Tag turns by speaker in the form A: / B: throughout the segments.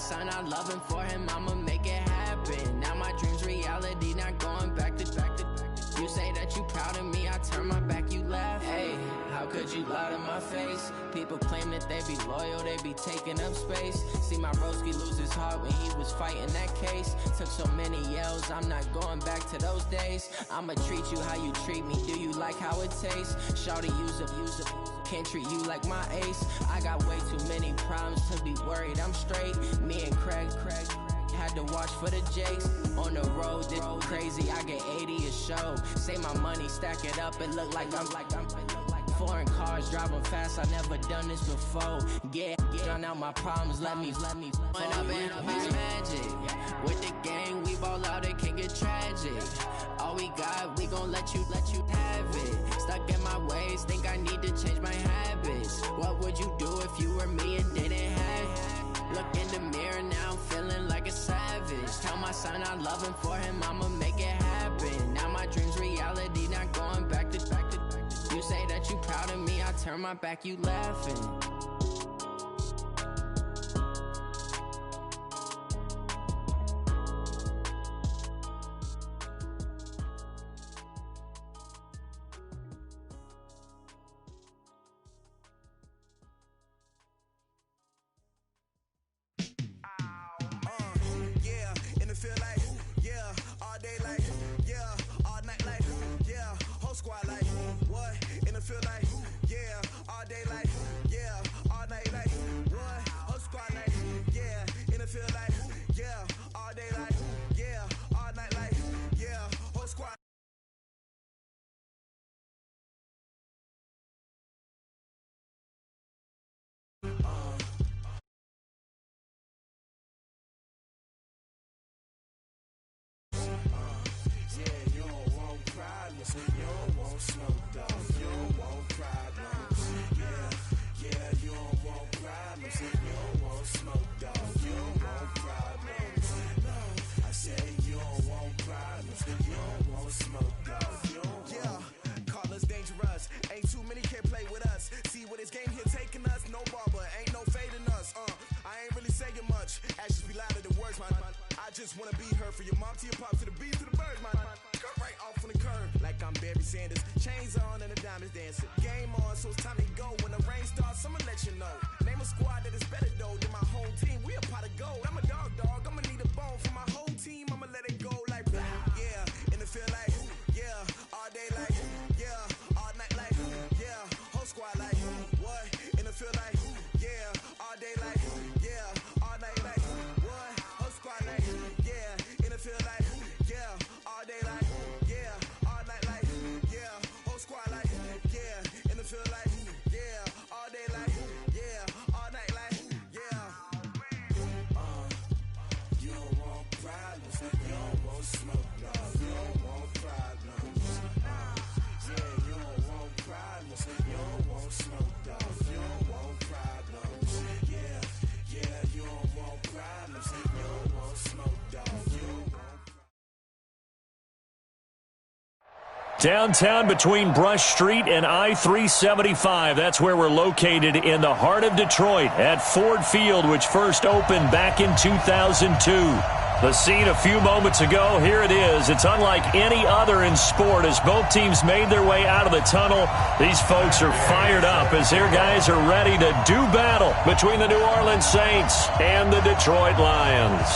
A: son, I love him, for him, I'ma make it happen. Now my dream's reality, not going back to. You say that you proud of me, I turn my back, you laugh. Hey, how could you lie to my face? People claim that they be loyal, they be taking up space. See my broski lose his heart when he was fighting that case. Took so many yells, I'm not going back to those days. I'ma treat you how you treat me, do you like how it tastes? Shawty, use up, can't treat you like my ace. I got way too many problems to be worried, I'm straight. Me and Craig had to watch for the Jakes. On the road, this crazy, I get 80 a show. Say my money, stack it up, it look like I'm foreign cars, driving fast, I never done this before. Drown out my problems, let me When up it's magic. With the gang, we ball out, it can get tragic. All we got, we gon' let you have it. Stuck in my ways, think I need to change my habits. What would you do if you were me and didn't have it? Look in the mirror now, I'm feeling like a savage. Tell my son I love him, for him, I'ma make it happen. Now my dream's reality, not going back to. You say that you proud of me, I turn my back, you laughing.
B: You don't want smoke, dog. You don't want problems. Yeah, you don't want problems. You don't want smoke, dog. You don't want problems. No, I said you don't want problems. You don't want smoke, dog. You don't want. Call us dangerous. Ain't too many can play with us. See what this game here taking us. No barber, ain't no fading us. I ain't really saying much. Actions be louder than words, man. I just wanna be heard from your mom to your pop to the beat to the birds, man. Cut right off on the curb, like I'm Barry Sanders. Chains on and the diamonds dancing. Game on, so it's time to go. When the rain starts, I'ma let you know. Name a squad that is better though than my whole team. We a pot of gold. I'm a dog. I'ma need a bone for my whole team. I'ma let it go like yeah. In the field like yeah. All day like yeah. All night like yeah. Whole squad like what? In the field like yeah. All day like yeah. All night like what? Whole squad like yeah. In the field like yeah. All day like yeah. All night like yeah. Whole squad like yeah. In the field like yeah. All day like yeah. All night like yeah. You don't want problems. You don't want smoke, no. You don't want problems. Yeah, you don't want problems. You don't want smoke, dog. You don't want problems. Yeah, you don't want problems. You don't want smoke, dog. You don't want.
C: Downtown between Brush Street and I-375. That's where we're located in the heart of Detroit at Ford Field, which first opened back in 2002. The scene a few moments ago, here it is. It's unlike any other in sport as both teams made their way out of the tunnel. These folks are fired up as their guys are ready to do battle between the New Orleans Saints and the Detroit Lions.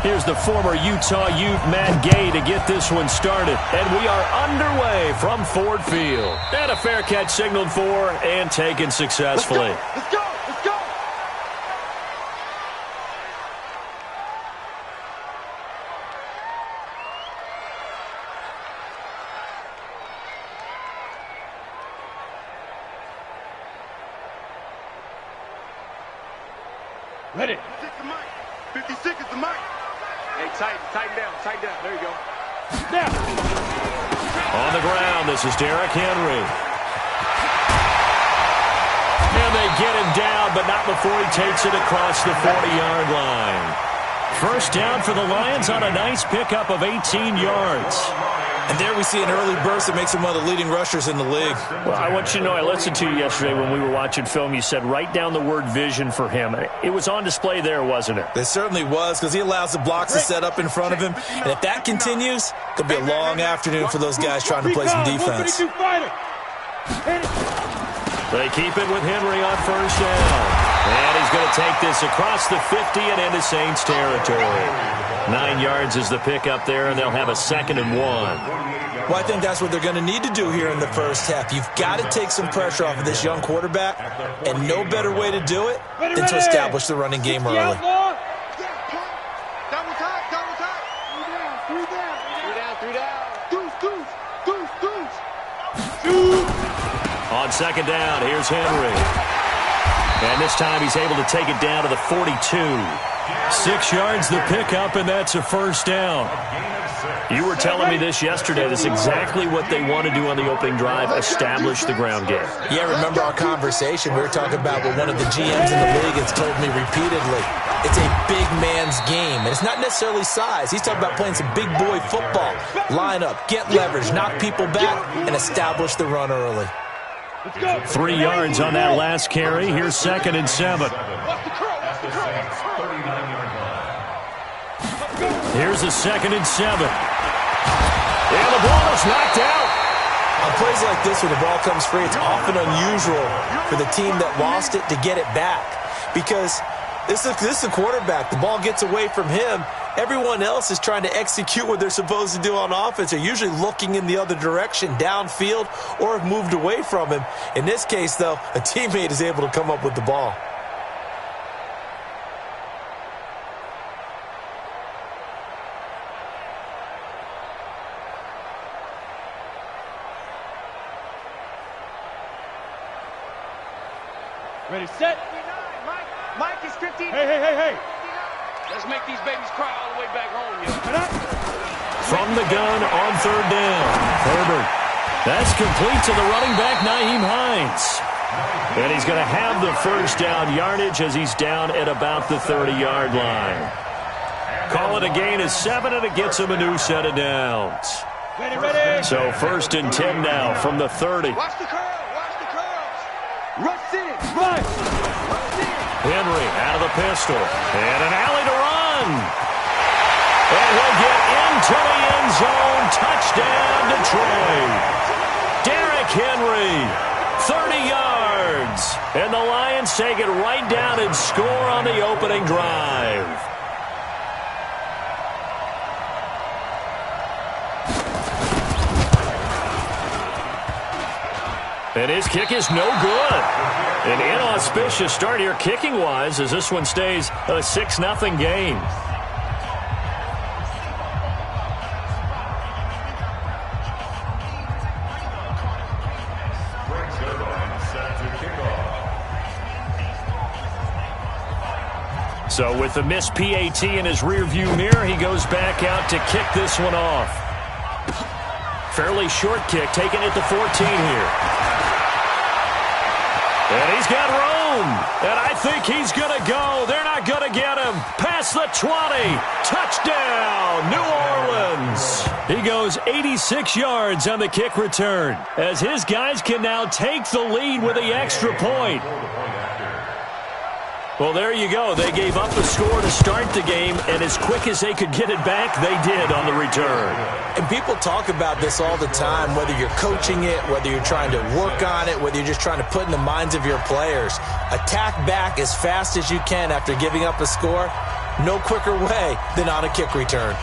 C: Here's the former Utah Ute, Matt Gay, to get this one started. And we are underway from Ford Field. And a fair catch signaled for and taken successfully.
D: Let's go! Let's go! Ready. 56 is the mic.
E: Hey, tighten down. There you go.
D: Now.
C: On the ground, this is Derrick Henry. And they get him down, but not before he takes it across the 40-yard line. First down for the Lions on a nice pickup of 18 yards.
F: And there we see an early burst that makes him one of the leading rushers in the league.
C: Well, I want you to know, I listened to you yesterday when we were watching film. You said write down the word vision for him. It was on display there, wasn't it?
F: It certainly was, because he allows the blocks to set up in front of him. And if that continues, it'll be a long afternoon for those guys trying to play some defense.
C: They keep it with Henry on first down. And he's going to take this across the 50 and into Saints territory. 9 yards is the pickup there, and they'll have a 2nd and 1.
F: Well, I think that's what they're going to need to do here in the first half. You've got to take some pressure off of this young quarterback, and no better way to do it than to establish the running game early.
D: Double time, double time. 3 down. Deuce.
C: On 2nd down, here's Henry. And this time he's able to take it down to the 42. 6 yards the pickup, and that's a first down. You were telling me this yesterday. That's exactly what they want to do on the opening drive, establish the ground game.
F: Yeah, remember our conversation. We were talking about what one of the GMs in the league has told me repeatedly. It's a big man's game, and it's not necessarily size. He's talking about playing some big boy football. Line up, get leverage, knock people back, and establish the run early.
C: 3 yards on that last carry. Here's 2nd and 7. Here's a 2nd and 7. And the ball is knocked out.
F: On plays like this where the ball comes free, it's often unusual for the team that lost it to get it back. Because this is the quarterback. The ball gets away from him. Everyone else is trying to execute what they're supposed to do on offense. They're usually looking in the other direction, downfield, or have moved away from him. In this case, though, a teammate is able to come up with the ball.
D: Ready, set.
E: Mike is 15.
D: Hey.
E: Let's make these babies cry all the way back home, yo.
C: From the gun on 3rd down. Herbert. That's complete to the running back, Nyheim Hines. And he's going to have the first down yardage as he's down at about the 30-yard line. Call it a gain of 7, and it gets him a new set of downs.
D: Ready.
C: So 1st and 10 now from the 30.
D: Watch the curls. Rush in. Run.
C: Henry out of the pistol. And an alley to run. And he'll get into the end zone. Touchdown, Detroit. Derrick Henry, 30 yards. And the Lions take it right down and score on the opening drive. And his kick is no good. An inauspicious start here kicking-wise as this one stays a 6-0 game. So with the missed PAT in his rearview mirror, he goes back out to kick this one off. Fairly short kick, taken at the 14 here. And he's got room. And I think he's going to go. They're not going to get him. Past the 20. Touchdown, New Orleans. He goes 86 yards on the kick return as his guys can now take the lead with the extra point. Well, there you go. They gave up a score to start the game, and as quick as they could get it back, they did on the return.
F: And people talk about this all the time, whether you're coaching it, whether you're trying to work on it, whether you're just trying to put in the minds of your players. Attack back as fast as you can after giving up a score. No quicker way than on a kick return.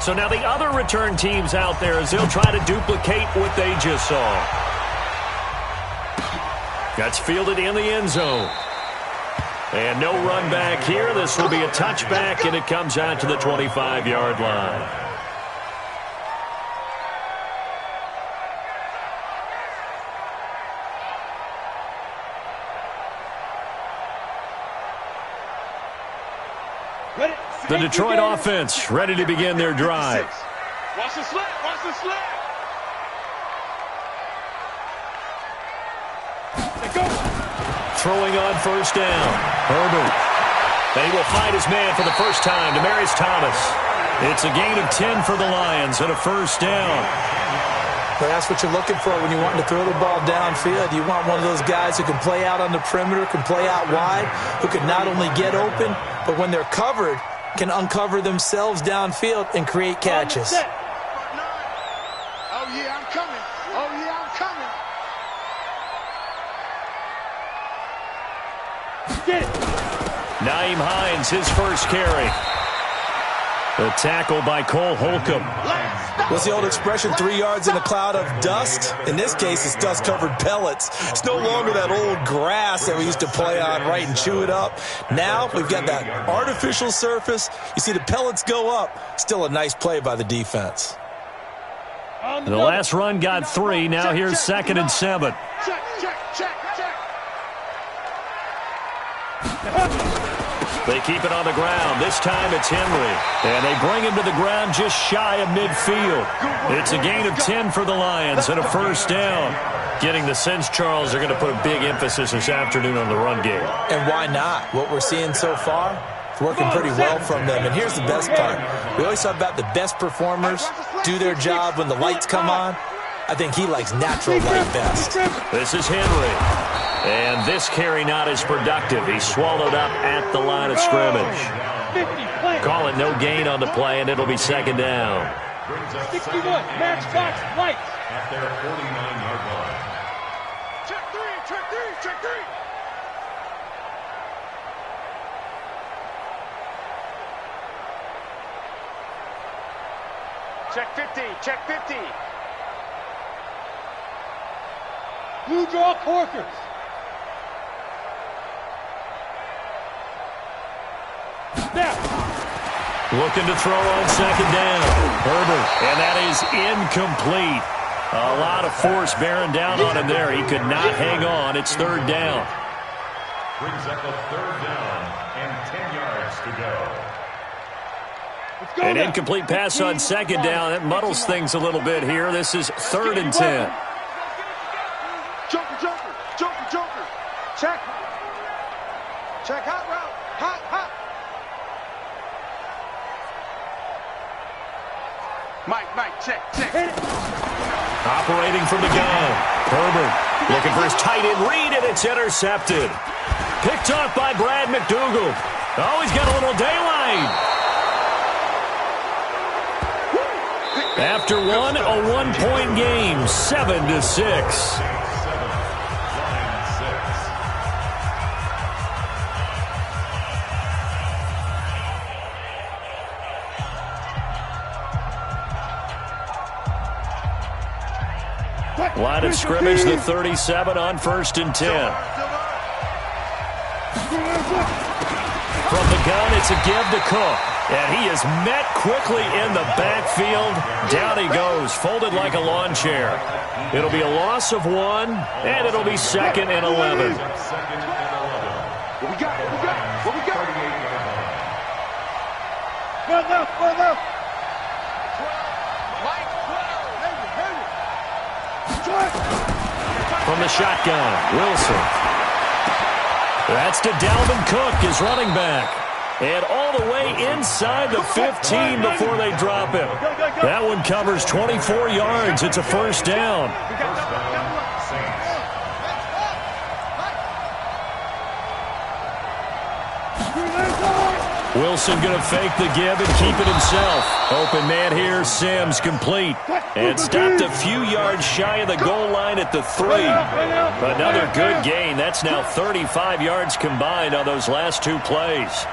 C: So now the other return teams out there, as they'll try to duplicate what they just saw. That's fielded in the end zone. And no run back here. This will be a touchback, and it comes out to the 25-yard line. The Detroit offense ready to begin their drive.
E: Watch the slap. Watch the slap.
C: Throwing on first down. Herbert. And he will find his man for the first time. Demaryius Thomas. It's a gain of 10 for the Lions and a first down.
F: Well, that's what you're looking for when you want to throw the ball downfield. You want one of those guys who can play out on the perimeter, can play out wide, who can not only get open, but when they're covered, can uncover themselves downfield and create catches.
D: Oh, yeah, I'm coming. Oh, yeah, I'm coming.
C: Naeem Hines, his first carry. The tackle by Cole Holcomb.
F: What's the old expression, 3 yards in a cloud of dust? In this case, it's dust-covered pellets. It's no longer that old grass that we used to play on, right, and chew it up. Now we've got that artificial surface. You see the pellets go up. Still a nice play by the defense.
C: The last run got 3. Now here's 2nd and 7.
D: Check.
C: They keep it on the ground. This time it's Henry. And they bring him to the ground just shy of midfield. It's a gain of 10 for the Lions and a first down. Getting the sense, Charles, they're going to put a big emphasis this afternoon on the run game.
F: And why not? What we're seeing so far, it's working pretty well from them. And here's the best part. We always talk about the best performers do their job when the lights come on. I think he likes natural light best.
C: This is Henry. And this carry not as productive. He's swallowed up at the line of scrimmage. Call it no gain on the play, and it'll be 2nd down.
D: 61, match box, lights. At their 49-yard line. Check three. Check 50. Blue draw Corkers.
C: Looking to throw on 2nd down. Herbert, and that is incomplete. A lot of force bearing down on him there. He could not hang on. It's 3rd down.
G: Brings up a 3rd down and 10 yards to go.
C: An incomplete pass on 2nd down. That muddles things a little bit here. This is 3rd and 10.
D: Joker. Check. Hot route. Hot. Mike, check.
C: Operating from the gun. Herbert looking for his tight end read, and it's intercepted. Picked off by Brad McDougal. Oh, he's got a little daylight. After one, a one-point game, 7-6. Line of scrimmage, the 37 on 1st and 10. From the gun, it's a give to Cook. And he is met quickly in the backfield. Down he goes, folded like a lawn chair. It'll be a loss of 1, and it'll be 2nd and 11.
D: What we got? Far left.
C: From the shotgun, Wilson. That's to Dalvin Cook, his running back. And all the way inside the 15 before they drop him. That one covers 24 yards. It's a first down. Wilson going to fake the give and keep it himself. Open man here, Sims complete. And stopped a few yards shy of the goal line at the 3. Another good gain. That's now 35 yards combined on those last 2 plays.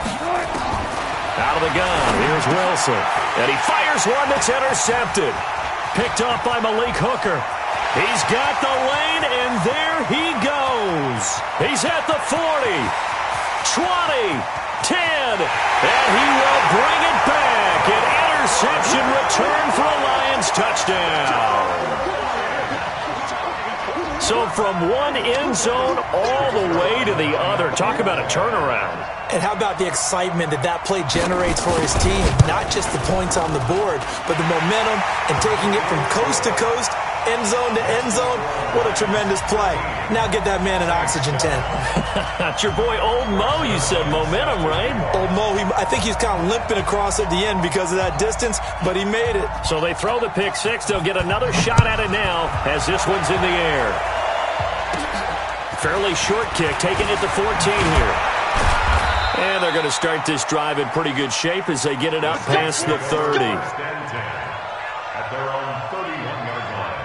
C: Out of the gun, here's Wilson. And he fires one that's intercepted. Picked off by Malik Hooker. He's got the lane, and there he goes. He's at the 40, 20, 10, and he will bring it back. An interception return for a Lions touchdown. So from one end zone all the way to the other. Talk about a turnaround.
F: And how about the excitement that play generates for his team? Not just the points on the board, but the momentum and taking it from coast to coast end zone to end zone. What a tremendous play. Now get that man an oxygen tent.
C: That's your boy Old Mo, you said. Momentum, right?
F: Old Mo, I think he's kind of limping across at the end because of that distance, but he made it.
C: So they throw the pick six. They'll get another shot at it now as this one's in the air. Fairly short kick, taking it to 14 here. And they're going to start this drive in pretty good shape as they get it up past the 30.
G: At their own 31-yard line.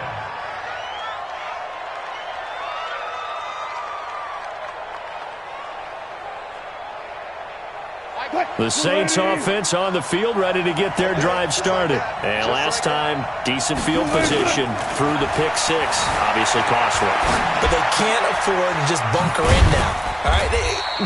C: The Saints offense on the field, ready to get their drive started. And last time, decent field position through the pick six. Obviously costly.
F: But they can't afford to just bunker in now. All right,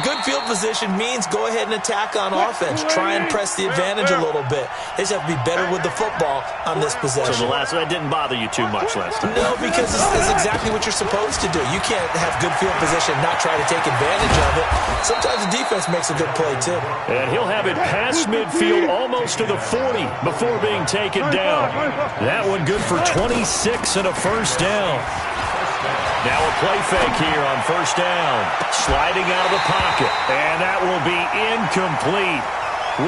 F: good field position means go ahead and attack on offense. Try and press the advantage a little bit. They just have to be better with the football on this possession.
C: So that didn't bother you too much last time?
F: No, because it's exactly what you're supposed to do. You can't have good field position and not try to take advantage of it. Sometimes the defense makes a good play, too.
C: And he'll have it past midfield almost to the 40 before being taken down. That one good for 26 and a first down. Now a play fake here on first down. Sliding out of the pocket. And that will be incomplete.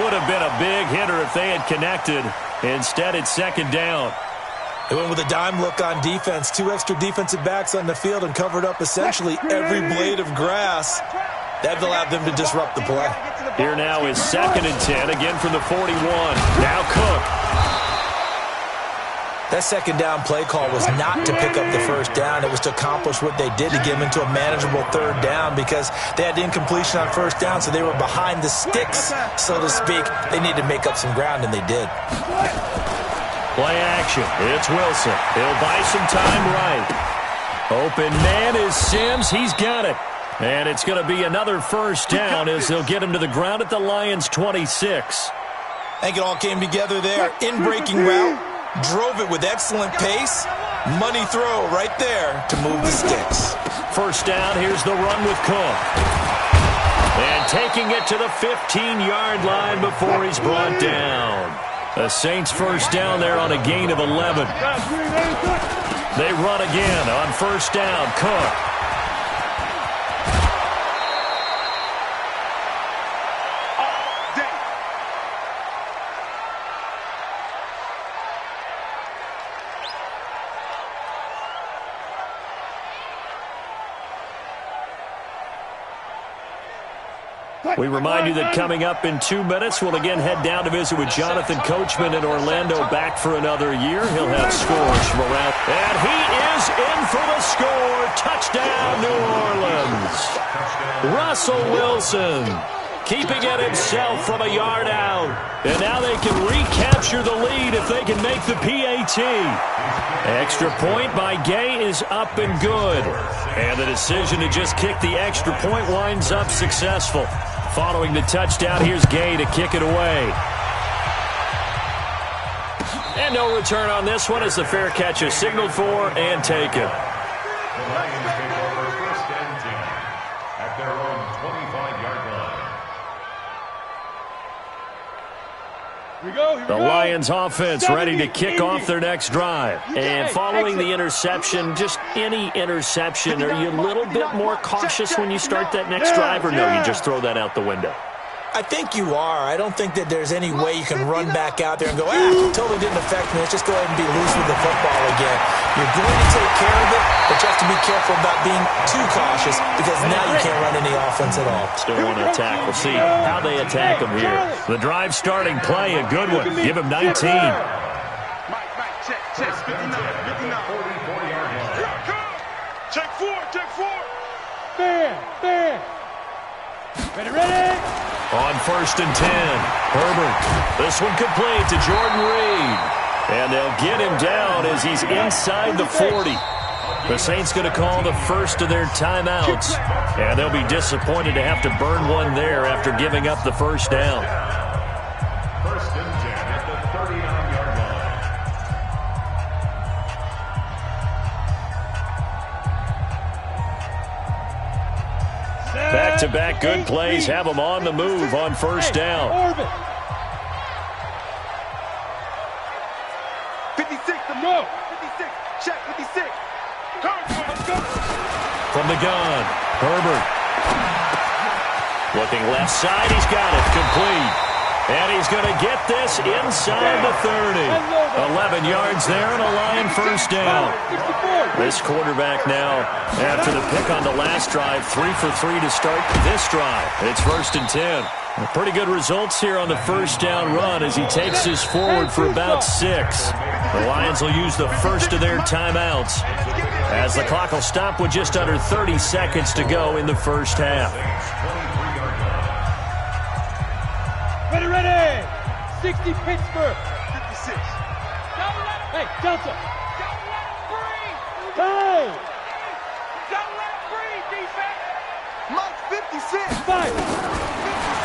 C: Would have been a big hitter if they had connected. Instead, it's second down.
F: They went with a dime look on defense. 2 extra defensive backs on the field and covered up essentially every blade of grass. That allowed them to disrupt the play.
C: Here now is 2nd and 10, again from the 41. Now Cook.
F: That second down play call was not to pick up the first down. It was to accomplish what they did to get them into a manageable third down because they had incompletion on first down, so they were behind the sticks, so to speak. They needed to make up some ground, and they did.
C: Play action. It's Wilson. He'll buy some time right. Open man is Sims. He's got it. And it's going to be another first down as they'll get him to the ground at the Lions' 26.
F: I think it all came together there. In-breaking route. Drove it with excellent pace. Money throw right there to move the sticks.
C: First down, here's the run with Cook. And taking it to the 15-yard line before he's brought down. The Saints first down there on a gain of 11. They run again on first down. Cook. We remind you that coming up in 2 minutes, we'll again head down to visit with Jonathan Coachman in Orlando, back for another year. He'll have scores from around. And he is in for the score. Touchdown, New Orleans. Russell Wilson keeping it himself from a yard out. And now they can recapture the lead if they can make the PAT. Extra point by Gay is up and good. And the decision to just kick the extra point winds up successful. Following the touchdown, here's Gay to kick it away. And no return on this one as the fair catch is signaled for and taken.
G: The Lions take over 1st and 10 at their own 25-yard line.
C: The Lions offense ready to kick off their next drive. And following the interception, just any interception, are you a little bit more cautious when you start that next drive, or no, you just throw that out the window?
F: I think you are. I don't think that there's any way you can run back out there and go, totally didn't affect me. Let's just go ahead and be loose with the football again. You're going to take care of it, but you have to be careful about being too cautious because now you can't run any offense at all.
C: Still want to attack. We'll see how they attack them here. The drive starting play, a good one. Give him 19.
B: Check, 59, 44-yard line. Check four.
D: Fair. Ready.
C: On 1st and 10, Herbert. This one complete to Jordan Reed. And they'll get him down as he's inside the 40. The Saints going to call the first of their timeouts. And they'll be disappointed to have to burn one there after giving up the first down.
G: 1st and 10 at the 39-yard line.
C: Back-to-back good plays have them on the move on first down.
B: 56 to go. 56. Check with
C: From the gun, Herbert. Looking left side, he's got it, complete. And he's going to get this inside the 30. 11 yards there and a Lion first down. This quarterback now, after the pick on the last drive, 3 for 3 to start this drive. It's 1st and 10. Pretty good results here on the first down run as he takes this forward for about 6. The Lions will use the first of their timeouts as the clock will stop with just under 30 seconds to go in the first half.
D: Ready! 60 Pittsburgh. 56. Hey, Delta. Hey!
E: Don't let it breathe, defense.
B: Mike 56.
D: 5.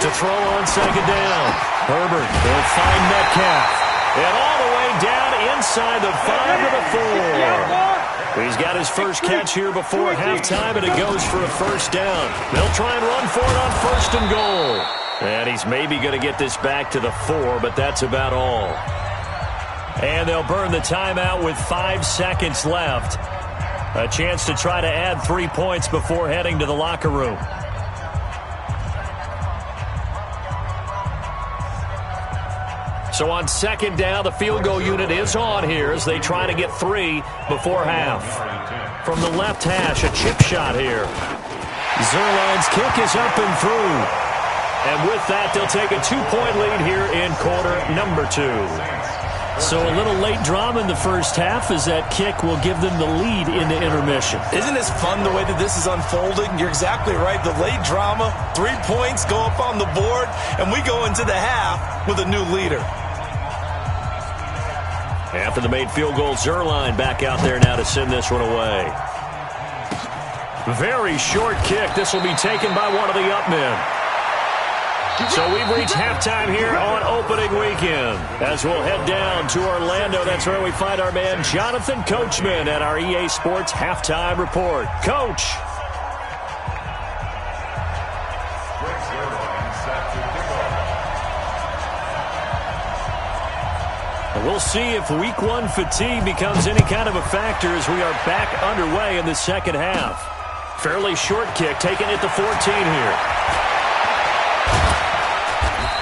C: To throw on second down. Herbert will find Metcalf. And all the way down inside the 5 to the 4. He's got his first catch here before halftime, and it goes for a first down. They'll try and run for it on 1st and goal. And he's maybe going to get this back to the 4, but that's about all. And they'll burn the timeout with 5 seconds left. A chance to try to add 3 points before heading to the locker room. So on second down, the field goal unit is on here as they try to get 3 before half. From the left hash, a chip shot here. Zerline's kick is up and through. And with that, they'll take a 2-point lead here in quarter number 2. So a little late drama in the first half as that kick will give them the lead into intermission.
F: Isn't this fun the way that this is unfolding? You're exactly right. The late drama, 3 points go up on the board, and we go into the half with a new leader.
C: After the made field goal, Zerline back out there now to send this one away. Very short kick. This will be taken by one of the up men. So we've reached halftime here on opening weekend. As we'll head down to Orlando, that's where we find our man Jonathan Coachman at our EA Sports Halftime Report. Coach. And we'll see if week 1 fatigue becomes any kind of a factor as we are back underway in the second half. Fairly short kick taken at the 14 here.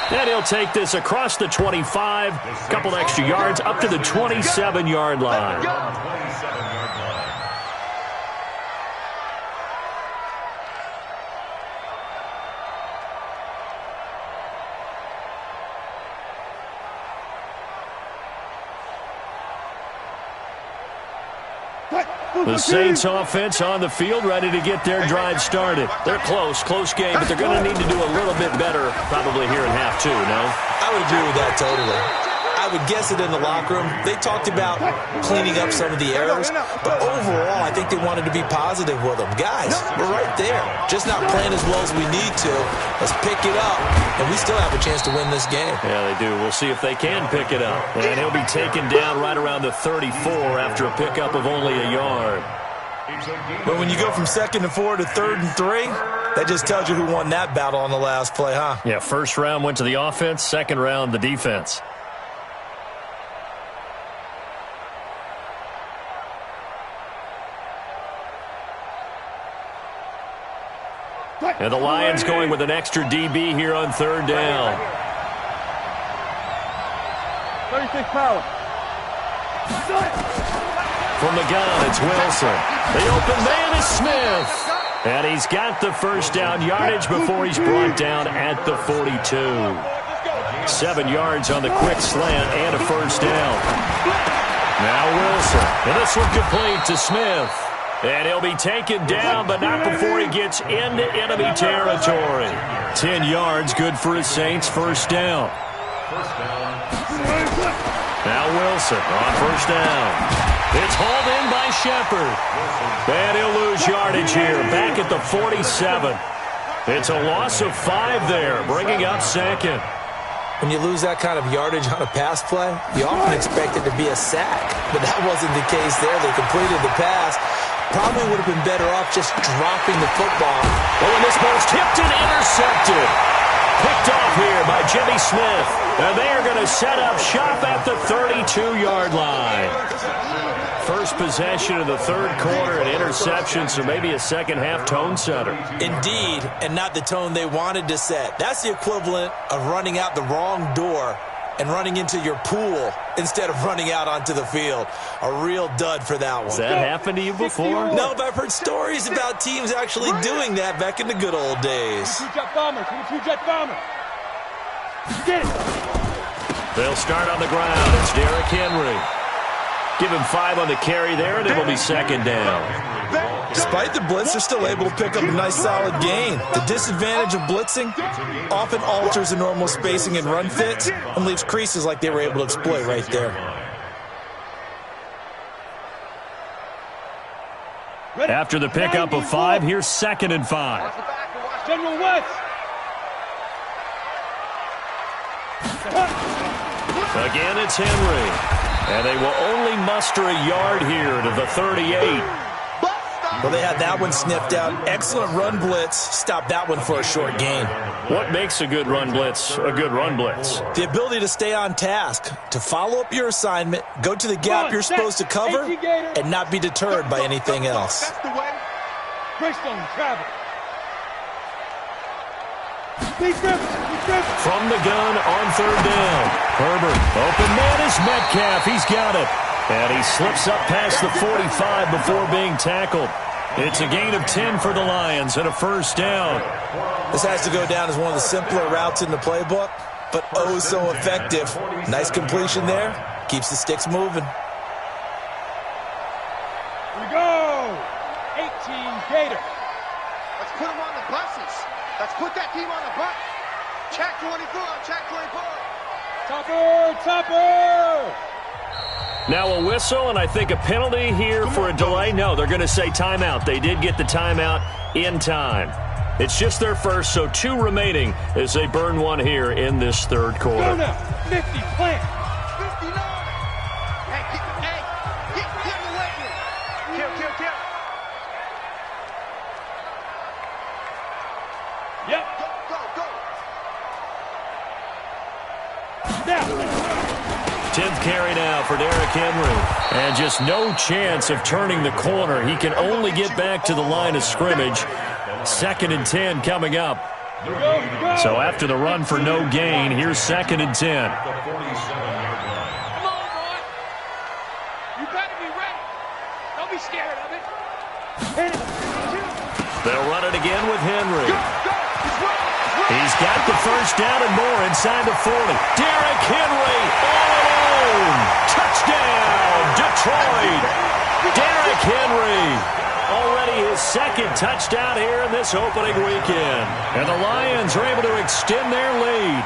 C: And he'll take this across the 25, a couple extra yards, up to the 27-yard line. The Saints offense on the field, ready to get their drive started. They're close game, but they're going to need to do a little bit better probably here in half 2, no?
F: I would agree with that totally. I would guess it in the locker room. They talked about cleaning up some of the errors, but overall, I think they wanted to be positive with them. Guys, we're right there. Just not playing as well as we need to. Let's pick it up, and we still have a chance to win this game.
C: Yeah, they do. We'll see if they can pick it up. And he'll be taken down right around the 34 after a pickup of only a yard.
F: But when you go from 2nd and 4 to 3rd and 3, that just tells you who won that battle on the last play, huh?
C: Yeah, first round went to the offense, second round the defense. And the Lions going with an extra DB here on 3rd down.
D: 36 power.
C: From the gun, it's Wilson. The open man is Smith. And he's got the first down yardage before he's brought down at the 42. 7 yards on the quick slant and a first down. Now Wilson. And this one complete to Smith. And he'll be taken down, but not before he gets into enemy territory. 10 yards, good for his Saints, first down. Now Wilson on first down. It's hauled in by Shepard. And he'll lose yardage here, back at the 47. It's a loss of 5 there, bringing up second.
F: When you lose that kind of yardage on a pass play, you often expect it to be a sack. But that wasn't the case there. They completed the pass. Probably would have been better off just dropping the football.
C: Oh, and this ball's tipped and intercepted. Picked off here by Jimmy Smith. And they are going to set up shop at the 32-yard line. first possession of the third quarter, an interception, so maybe a second-half tone setter.
F: Indeed, and not the tone they wanted to set. That's the equivalent of running out the wrong door and running into your pool instead of running out onto the field. A real dud for that one.
C: Has that happened to you before?
F: No, but I've heard stories about teams actually doing that back in the good old days.
D: Two-jet bomber. Two-jet bomber. Get it.
C: They'll start on the ground. It's Derrick Henry. Give him 5 on the carry there, and it'll be second down.
F: Despite the blitz, they're still able to pick up a nice solid gain. The disadvantage of blitzing often alters the normal spacing and run fits and leaves creases like they were able to exploit right there.
C: After the pickup of 5, here's 2nd and 5.
D: General West.
C: Again, it's Henry. And they will only muster a yard here to the 38.
F: Well, they had that one sniffed out. Excellent run blitz. Stopped that one for a short gain.
C: What makes a good run blitz a good run blitz?
F: The ability to stay on task, to follow up your assignment, go to the gap you're supposed to cover, and not be deterred by anything else.
D: Greystone travel.
C: From the gun on 3rd down. Herbert, open man is Metcalf. He's got it. And he slips up past the 45 before being tackled. It's a gain of 10 for the Lions and a first down.
F: This has to go down as one of the simpler routes in the playbook, but oh so effective. Nice completion there. Keeps the sticks moving.
D: Here we go. 18 Gator.
H: Let's put them on the buses. Let's put that team on the bus. Check 24, check 24.
D: Topper.
C: Now a whistle, and I think a penalty here for a delay. No, they're going to say timeout. They did get the timeout in time. It's just their first, so 2 remaining as they burn one here in this third quarter.
D: Go now. 50, plant.
H: 59. Hey, get away here. Kill.
D: Yep.
H: Go.
D: Now.
C: 10th carry now for Derrick Henry. And just no chance of turning the corner. He can only get back to the line of scrimmage. 2nd and 10 coming up. So after the run for no gain, here's 2nd and 10.
E: Come on, boy. You better be ready. Don't be scared of it.
C: They'll run it again with Henry. He's got the first down and more inside the 40. Derrick Henry all alone. Touchdown, Detroit. Derrick Henry. Already his 2nd touchdown here in this opening weekend. And the Lions are able to extend their lead.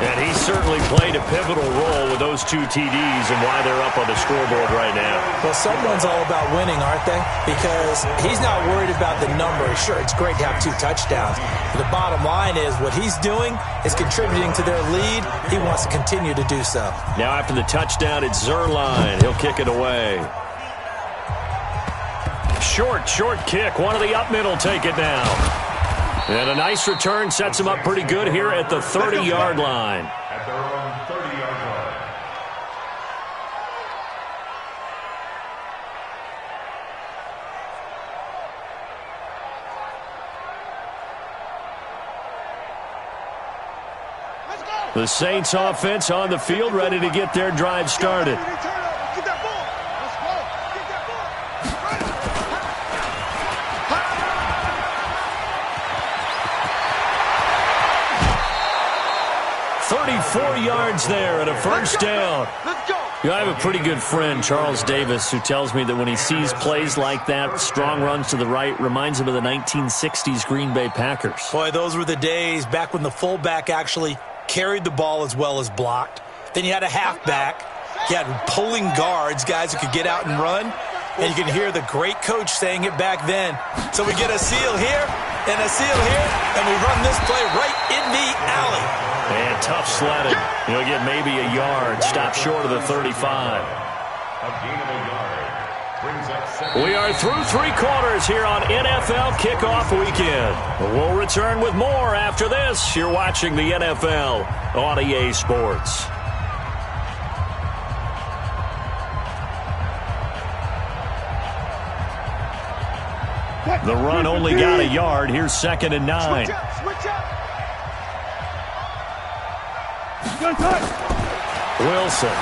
C: And he certainly played a pivotal role with those 2 TDs and why they're up on the scoreboard right now.
F: Well, someone's all about winning, aren't they? Because he's not worried about the number. Sure, it's great to have 2 touchdowns. But the bottom line is what he's doing is contributing to their lead. He wants to continue to do so.
C: Now after the touchdown, it's Zerline. He'll kick it away. Short kick. One of the up middle take it down. And a nice return sets him up pretty good here at the 30-yard line.
G: At their own 30-yard line.
C: The Saints offense on the field, ready to get their drive started.
H: Get that ball. Let's go. Get that ball.
C: 34 yards there and a first down.
H: Let's go.
C: You know, I have a pretty good friend, Charles Davis, who tells me that when he sees plays like that, strong runs to the right, reminds him of the 1960s Green Bay Packers.
F: Boy, those were the days back when the fullback actually carried the ball as well as blocked. Then you had a halfback. You had pulling guards, guys who could get out and run. And you can hear the great coach saying it back then. So we get a seal here and a seal here, and we run this play right in the alley.
C: And tough sledding. He'll get maybe a yard. Stop short of the 35.
G: A gain of a yard. Brings up 7.
C: We are through 3 quarters here on NFL Kickoff Weekend. We'll return with more after this. You're watching the NFL on EA Sports. The run only got a yard. Here's 2nd and 9. Wilson.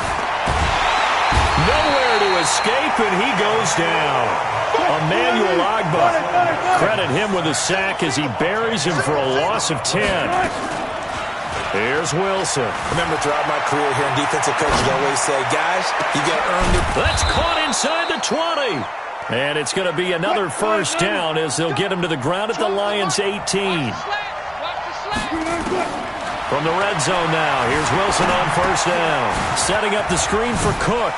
C: Nowhere to escape, and he goes down. Emmanuel Agba. Credit him with a sack as he buries him for a loss of 10. Here's Wilson.
F: Remember, throughout my career here in defensive coaches always say, guys, you got to earn it.
C: That's caught inside the 20. And it's going to be another first down as they'll get him to the ground at the Lions' 18. From the red zone now, here's Wilson on first down. Setting up the screen for Cook.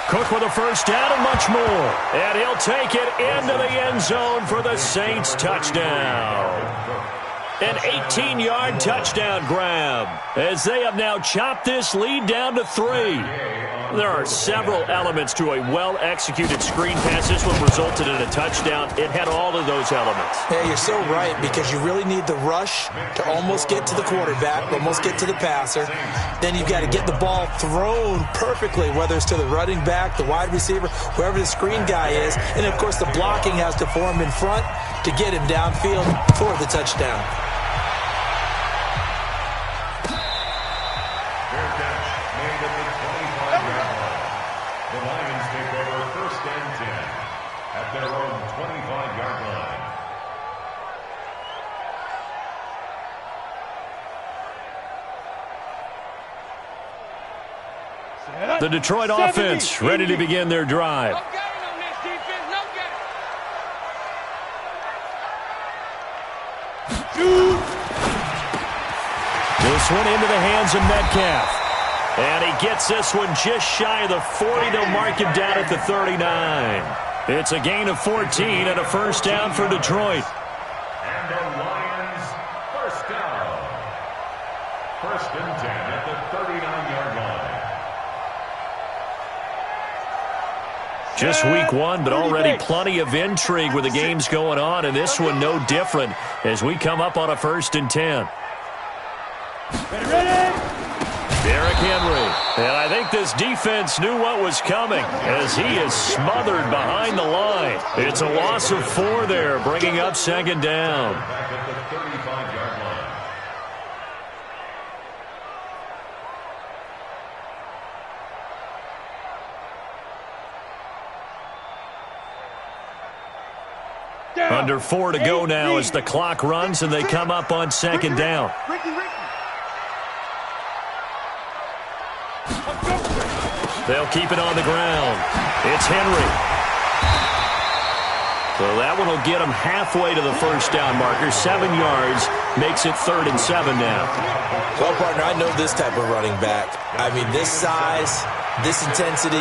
C: Cook with a first down and much more. And he'll take it into the end zone for the Saints touchdown. An 18-yard touchdown grab as they have now chopped this lead down to 3. There are several elements to a well-executed screen pass. This one resulted in a touchdown. It had all of those elements.
F: Yeah, you're so right, because you really need the rush to almost get to the quarterback, almost get to the passer. Then you've got to get the ball thrown perfectly, whether it's to the running back, the wide receiver, whoever the screen guy is. And, of course, the blocking has to form in front to get him downfield for the touchdown.
C: The Detroit offense ready to begin their drive. This one into the hands of Metcalf. And he gets this one just shy of the 40. They'll mark him down at the 39. It's a gain of 14 and a first down for Detroit.
G: And the Lions first down. 1st and 10 at the 39-yard line.
C: Just week 1, but already plenty of intrigue with the games going on, and this one no different as we come up on a 1st and 10. Derrick Henry. And I think this defense knew what was coming as he is smothered behind the line. It's a loss of 4 there, bringing up 2nd down.
G: Back at the 35-yard line.
C: Under 4 to go now as the clock runs and they come up on 2nd down. They'll keep it on the ground. It's Henry. So that one will get them halfway to the first down marker. 7 yards makes it 3rd and 7 now.
F: Well, partner, I know this type of running back. I mean, this size, this intensity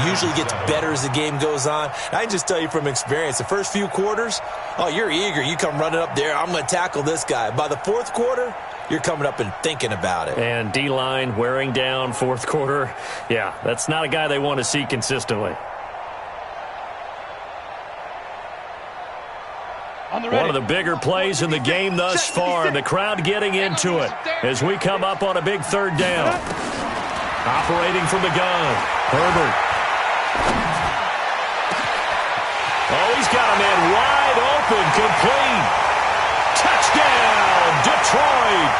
F: usually gets better as the game goes on. I can just tell you from experience, the first few quarters, oh, you're eager. You come running up there, I'm going to tackle this guy. By the 4th quarter, you're coming up and thinking about it.
C: And D-line wearing down 4th quarter. Yeah, that's not a guy they want to see consistently. One of the bigger plays in the game thus far, and the crowd getting into it as we come up on a big 3rd down. Operating from the gun, Herbert. Oh, he's got a man wide open, complete. Touchdown, Detroit.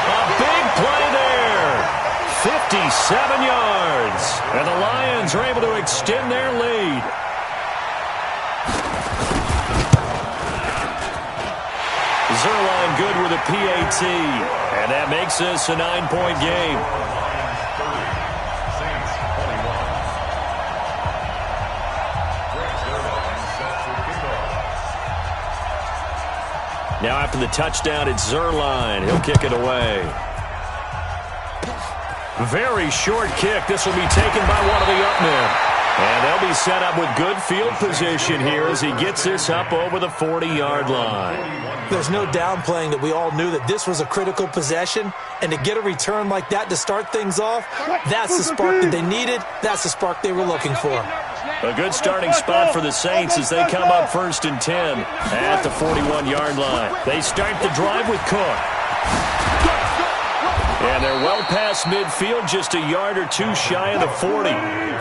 C: A big play there. 57 yards. And the Lions are able to extend their lead. Zerline good with a PAT. And that makes this a 9-point game. Now after the touchdown, it's Zerline. He'll kick it away. Very short kick. This will be taken by one of the up men. And they'll be set up with good field position here as he gets this up over the 40-yard line.
F: There's no downplaying that we all knew that this was a critical possession, and to get a return like that to start things off, that's the spark that they needed. That's the spark they were looking for.
C: A good starting spot for the Saints as they come up 1st and 10 at the 41-yard line. They start the drive with Cook. And they're well past midfield, just a yard or 2 shy of the 40.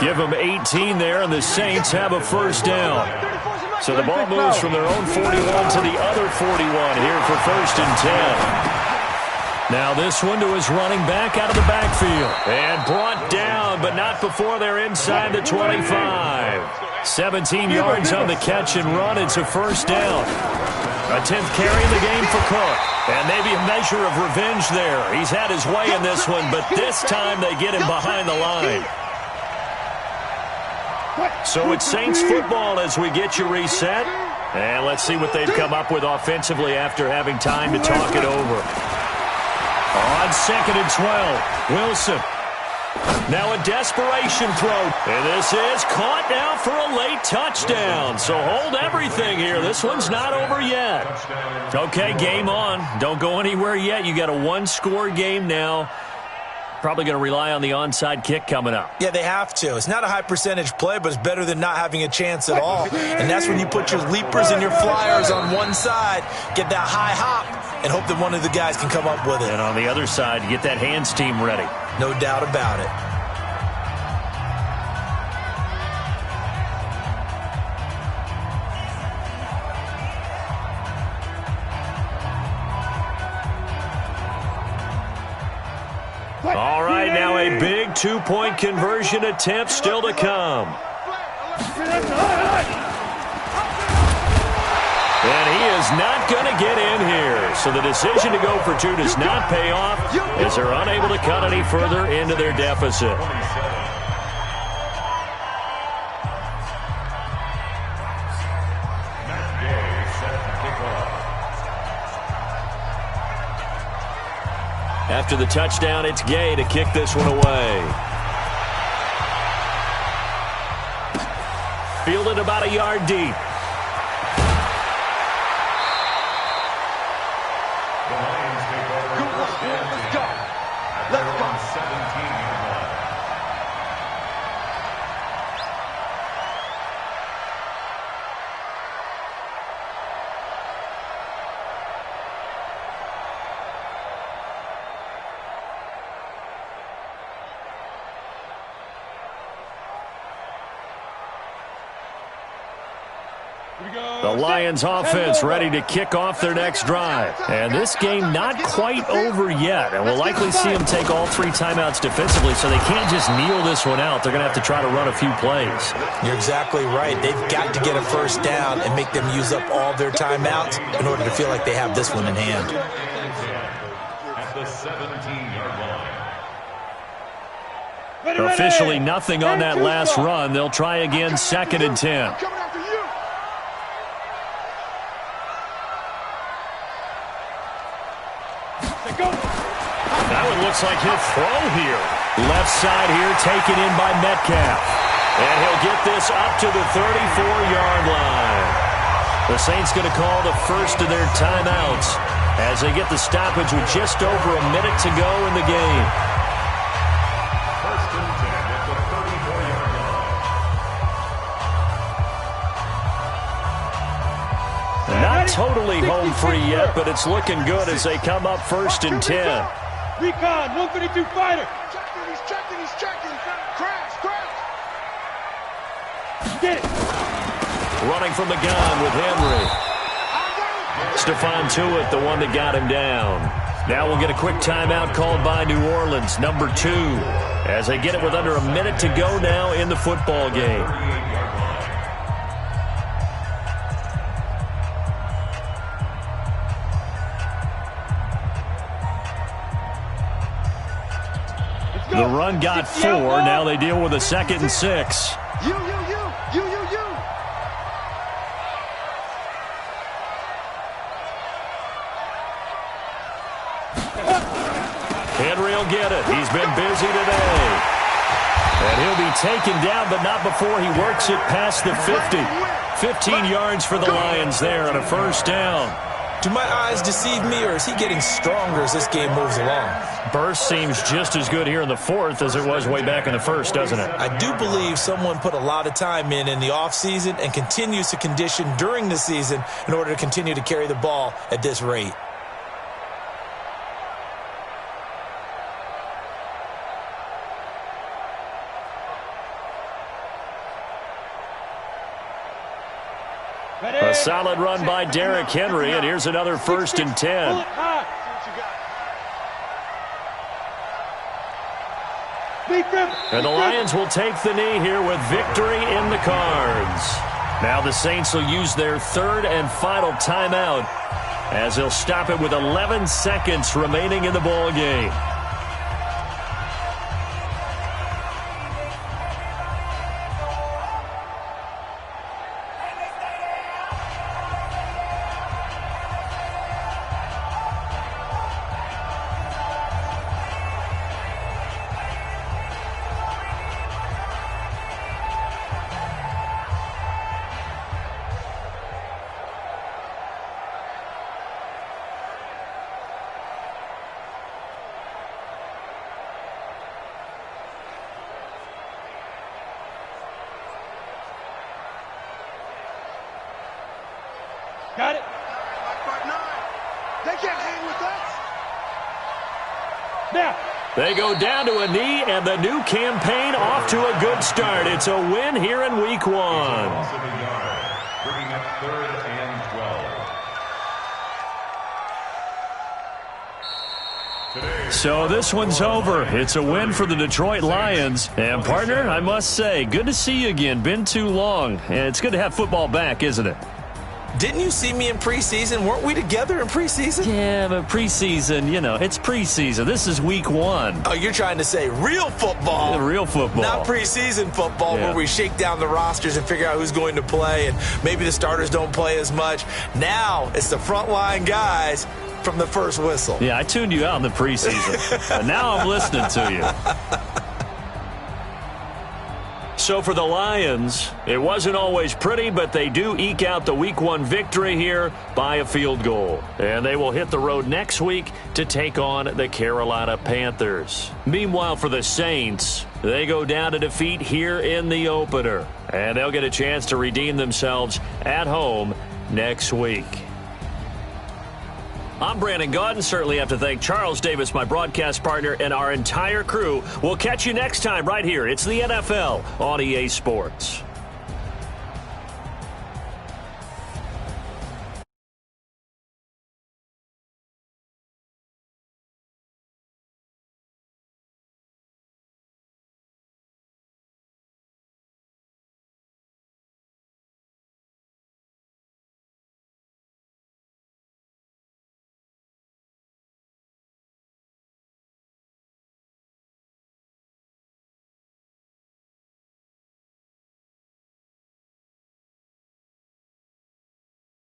C: Give them 18 there, and the Saints have a first down. So the ball moves from their own 41 to the other 41 here for 1st and 10. Now this one to his running back out of the backfield. And brought down, but not before they're inside the 25. 17 yards on the catch and run. It's a 1st down. A 10th carry in the game for Cook. And maybe a measure of revenge there. He's had his way in this one, but this time they get him behind the line. So it's Saints football as we get you reset. And let's see what they've come up with offensively after having time to talk it over. On 2nd and 12, Wilson. Now a desperation throw. And this is caught now for a late touchdown. So hold everything here. This one's not over yet. Okay, game on. Don't go anywhere yet. You got a 1-score game now. Probably going to rely on the onside kick coming up.
F: Yeah, they have to. It's not a high percentage play, but it's better than not having a chance at all. And that's when you put your leapers and your flyers on one side, get that high hop, and hope that one of the guys can come up with it.
C: And on the other side, you get that hands team ready.
F: No doubt about it.
C: All right, now a big 2-point conversion attempt still to come. And he is not going to get in here. So the decision to go for 2 does not pay off as they're unable to cut any further into their deficit. After the touchdown, it's Gay to kick this one away. Fielded about a yard deep.
G: The Lions take over.
H: Let's go. Let's go.
G: 17-yard line.
C: The Lions offense ready to kick off their next drive. And this game not quite over yet. And we'll likely see them take all 3 timeouts defensively, so they can't just kneel this one out. They're going to have to try to run a few plays.
F: You're exactly right. They've got to get a 1st down and make them use up all their timeouts in order to feel like they have this one in hand.
G: At the 17-yard line.
C: Officially nothing on that last run. They'll try again 2nd and 10. That one looks like he'll throw here. Left side here taken in by Metcalf. And he'll get this up to the 34-yard line. The Saints going to call the first of their timeouts as they get the stoppage with just over a minute to go in the game.
G: 1st and 10 at the 34-yard line.
C: Not totally home free yet, but it's looking good as they come up 1st and 10.
D: Recon, 152 fighter.
H: He's checking. Crash.
D: Get it.
C: Running from the gun with Henry. Stephon Tuitt, the one that got him down. Now we'll get a quick timeout called by New Orleans, number 2, as they get it with under a minute to go now in the football game. The run got 4. Now they deal with a 2nd and 6.
H: You.
C: Henry will get it. He's been busy today. And he'll be taken down, but not before he works it past the 50. 15 yards for the Lions there on a 1st down.
F: Do my eyes deceive me, or is he getting stronger as this game moves along?
C: Burst seems just as good here in the 4th as it was way back in the 1st, doesn't it?
F: I do believe someone put a lot of time in the offseason and continues to condition during the season in order to continue to carry the ball at this rate.
C: Solid run by Derrick Henry, and here's another 1st and 10. And the Lions will take the knee here with victory in the cards. Now the Saints will use their 3rd and final timeout as they'll stop it with 11 seconds remaining in the ball game.
D: Got it.
H: They can't hang with us.
D: Now.
C: They go down to a knee, and the new campaign off to a good start. It's a win here in Week 1.
G: Bringing up 3rd and 12.
C: So this one's over. It's a win for the Detroit Lions. And, partner, I must say, good to see you again. Been too long. And it's good to have football back, isn't it?
F: Didn't you see me in preseason? Weren't we together in preseason?
C: Yeah, but preseason, it's preseason. This is Week 1.
F: Oh, you're trying to say real football.
C: Yeah, real football.
F: Not preseason football where we shake down the rosters and figure out who's going to play, and maybe the starters don't play as much. Now it's the frontline guys from the first whistle.
C: Yeah, I tuned you out in the preseason. But now I'm listening to you. So for the Lions, it wasn't always pretty, but they do eke out the Week 1 victory here by a field goal. And they will hit the road next week to take on the Carolina Panthers. Meanwhile, for the Saints, they go down to defeat here in the opener. And they'll get a chance to redeem themselves at home next week. I'm Brandon Gaudin. Certainly have to thank Charles Davis, my broadcast partner, and our entire crew. We'll catch you next time right here. It's the NFL on EA Sports.